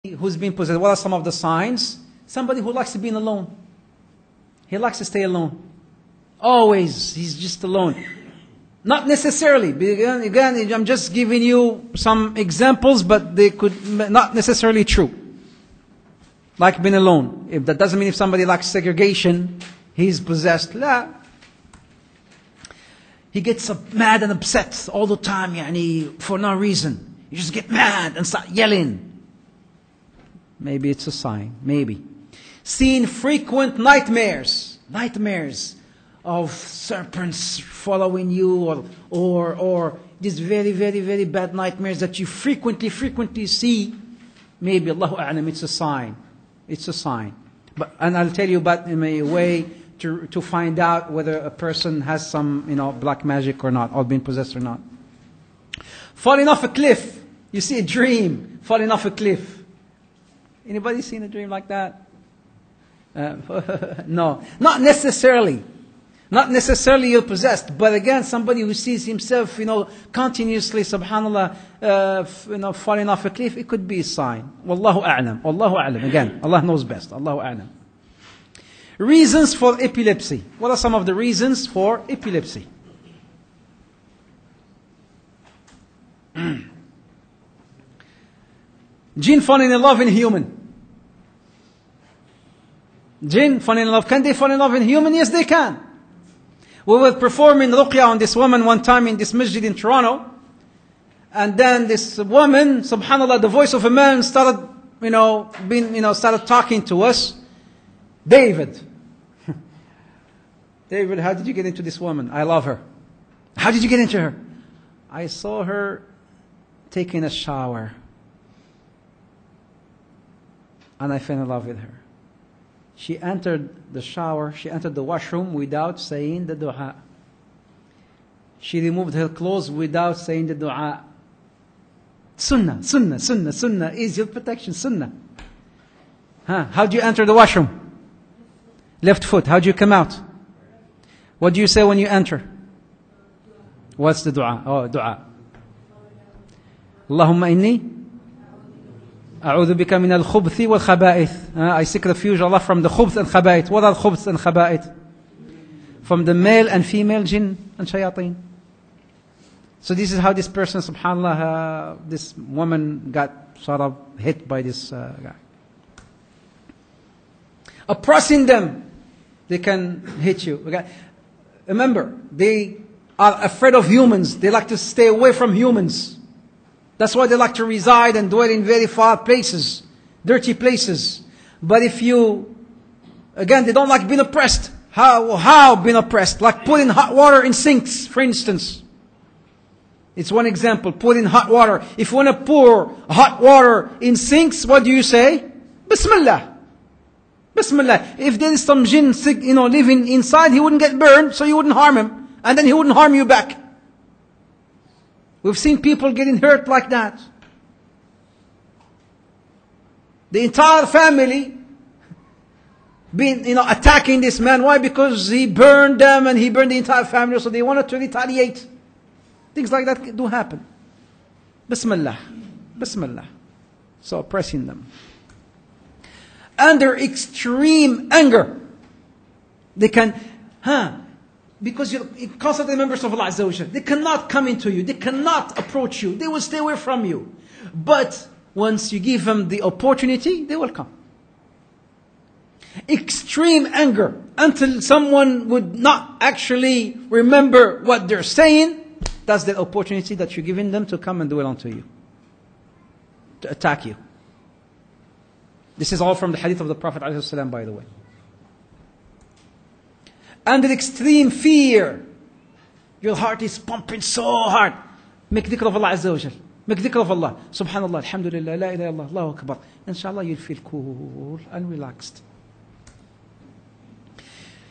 who's been possessed, what are some of the signs? Somebody who likes to be alone. He likes to stay alone. Always, he's just alone. Not necessarily. Again, I'm just giving you some examples, but they could not necessarily true. Like being alone. If that doesn't mean if somebody likes segregation, he's possessed. La. He gets mad and upset all the time, for no reason. You just get mad and start yelling. Maybe it's a sign. Maybe. Seeing frequent nightmares. Nightmares of serpents following you or these very, very, very bad nightmares that you frequently see. Maybe, Allahu A'lam, it's a sign. It's a sign. And I'll tell you about in a way to find out whether a person has some, black magic or not, or been possessed or not. Falling off a cliff. You see a dream, falling off a cliff. Anybody seen a dream like that? No, not necessarily. Not necessarily you're possessed, but again, somebody who sees himself, continuously, subhanallah, falling off a cliff, it could be a sign. Wallahu a'lam. Wallahu a'lam. Again, Allah knows best. Allahu a'lam. Reasons for epilepsy. What are some of the reasons for epilepsy? Jinn falling in love in human. Jinn falling in love. Can they fall in love in human? Yes, they can. We were performing ruqya on this woman one time in this masjid in Toronto. And then this woman, subhanallah, the voice of a man started, started talking to us. David. David, how did you get into this woman? I love her. How did you get into her? I saw her taking a shower. And I fell in love with her. She entered the shower, she entered the washroom without saying the dua. She removed her clothes without saying the dua. Sunnah is your protection, sunnah. How do you enter the washroom? Left foot. How do you come out? What do you say when you enter? What's the dua? Oh, dua. Allahumma inni أعوذ بك من الخبث والخبائث. I seek refuge, Allah, from the khubth and khaba'ith. What are khubth and khaba'ith? From the male and female jinn and shayateen. So this is how this person, subhanallah, this woman got sort of hit by this guy. Oppressing them, they can hit you. Okay? Remember, they are afraid of humans. They like to stay away from humans. That's why they like to reside and dwell in very far places, dirty places. But if you, again, they don't like being oppressed. How being oppressed? Like putting hot water in sinks, for instance. It's one example, put in hot water. If you want to pour hot water in sinks, what do you say? Bismillah. Bismillah. If there is some jinn, living inside, he wouldn't get burned, so you wouldn't harm him. And then he wouldn't harm you back. We've seen people getting hurt like that. The entire family attacking this man. Why? Because he burned them and he burned the entire family, so they wanted to retaliate. Things like that do happen. Bismillah. Bismillah. So oppressing them. Under extreme anger. They can, because you're constantly members of Allah Azza wa Jal. They cannot come into you. They cannot approach you. They will stay away from you. But once you give them the opportunity, they will come. Extreme anger. Until someone would not actually remember what they're saying, that's the opportunity that you're giving them to come and dwell onto you. To attack you. This is all from the hadith of the Prophet ﷺ, by the way. Under extreme fear. Your heart is pumping so hard. Make dhikr of Allah Azza wa Jal. Make dhikr of Allah. Subhanallah, alhamdulillah, la ilaha illallah, Allahu Akbar. Inshallah, you'll feel cool and relaxed.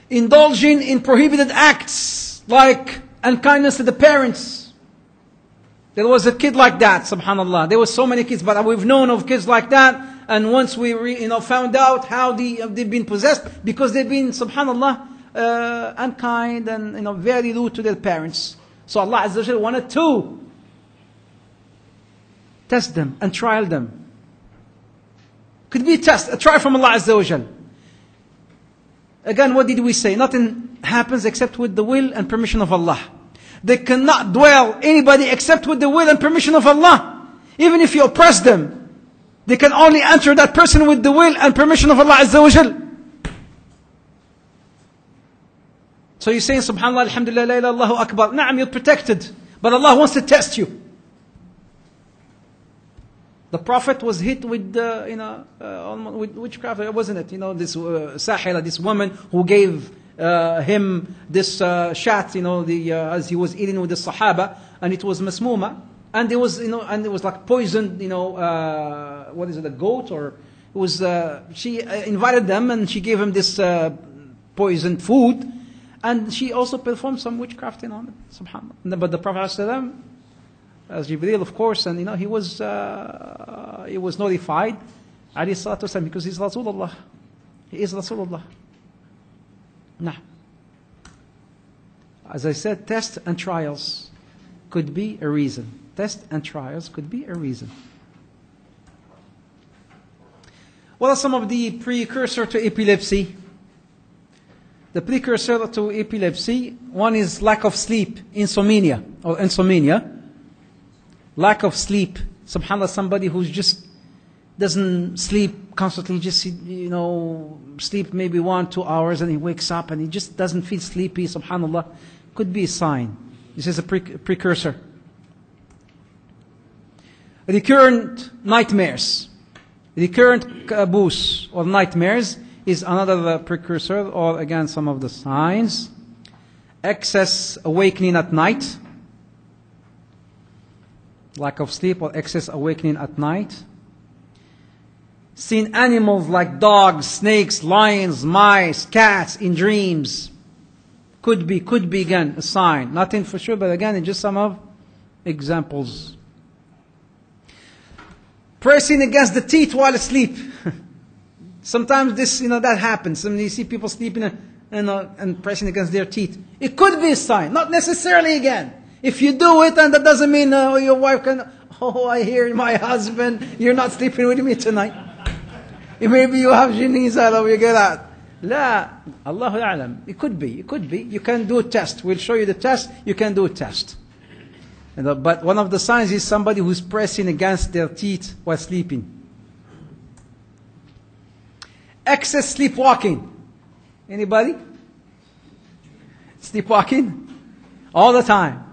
Indulging in prohibited acts, like unkindness to the parents. There was a kid like that, subhanallah. There were so many kids, but we've known of kids like that. And once we found out how they've been possessed, because they've been, subhanallah, unkind and very rude to their parents. So Allah Azza wa Jalla wanted to test them and trial them. Could be a test, a trial from Allah Azza wa Jal. Again, what did we say? Nothing happens except with the will and permission of Allah. They cannot dwell anybody except with the will and permission of Allah. Even if you oppress them, they can only enter that person with the will and permission of Allah Azza wa Jal. So you're saying, Subhanallah, Alhamdulillah, la ilaha, Allahu Akbar. Na'am, you're protected. But Allah wants to test you. The Prophet was hit with, with witchcraft, wasn't it? This Sahila, this woman who gave him this shat, as he was eating with the Sahaba, and it was masmuma, and it was, and it was like poisoned, what is it, a goat, or it was, she invited them and she gave him this poisoned food, and she also performed some witchcrafting on it, subhanAllah. But the Prophet ﷺ, as Jibreel, of course, and he was notified, alayhi salatu wasalam, because he's Rasulullah. He is Rasulullah. Nah. As I said, tests and trials could be a reason. Tests and trials could be a reason. What are some of the precursor to epilepsy? The precursor to epilepsy, one is lack of sleep, insomnia. Lack of sleep. SubhanAllah, somebody who just doesn't sleep constantly, just, sleep maybe 1-2 hours and he wakes up and he just doesn't feel sleepy, SubhanAllah, could be a sign. This is a precursor. Recurrent nightmares. Recurrent kabus or nightmares is another precursor, or again some of the signs. Excess awakening at night. Lack of sleep or excess awakening at night. Seeing animals like dogs, snakes, lions, mice, cats in dreams. Could be again a sign. Nothing for sure, but again, it's just some of examples. Pressing against the teeth while asleep. Sometimes this, that happens. Sometimes you see people sleeping and pressing against their teeth. It could be a sign, not necessarily again. If you do it, and that doesn't mean your wife can, I hear my husband, you're not sleeping with me tonight. Maybe you have jinnis all over, you get out. La, Allahu A'lam. It could be. You can do a test. We'll show you the test. You can do a test. But one of the signs is somebody who's pressing against their teeth while sleeping. Excess sleepwalking. Anybody? Sleepwalking? All the time.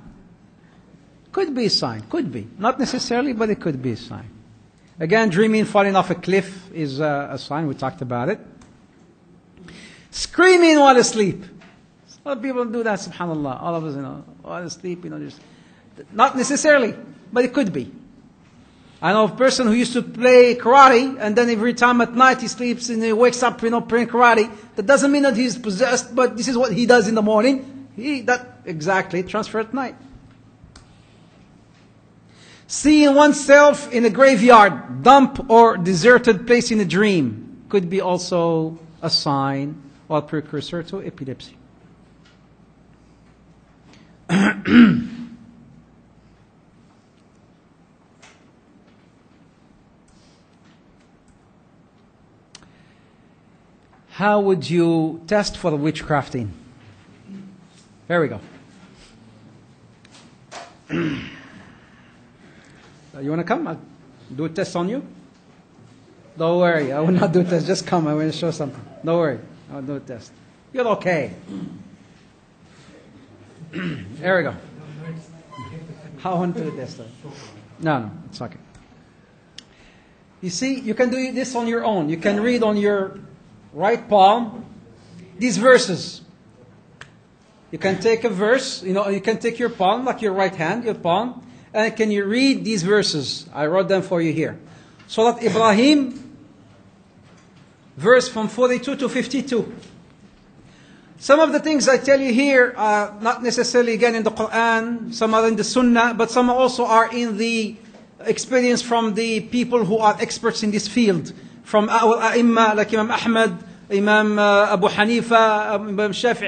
Could be a sign. Could be. Not necessarily, but it could be a sign. Again, dreaming falling off a cliff is a sign. We talked about it. Screaming while asleep. A lot of people do that, subhanAllah. All of us, while asleep, just... Not necessarily, but it could be. I know a person who used to play karate, and then every time at night he sleeps and he wakes up, playing karate. That doesn't mean that he's possessed, but this is what he does in the morning. That exactly transfer at night. Seeing oneself in a graveyard, dump or deserted place in a dream could be also a sign or precursor to epilepsy. How would you test for the witchcrafting? There we go. You want to come? I'll do a test on you. Don't worry, I will not do a test. Just come, I will show something. Don't worry, I'll do a test. You're okay. There we go. I want to do a test. No, it's okay. You see, you can do this on your own. You can read on your right palm these verses. You can take a verse, you can take your palm, like your right hand, your palm, and can you read these verses? I wrote them for you here. Surah Ibrahim, verse from 42 to 52. Some of the things I tell you here are not necessarily again in the Quran, some are in the Sunnah, but some also are in the experience from the people who are experts in this field. From our A'imma, like Imam Ahmad, Imam Abu Hanifa, Imam Shafi'i,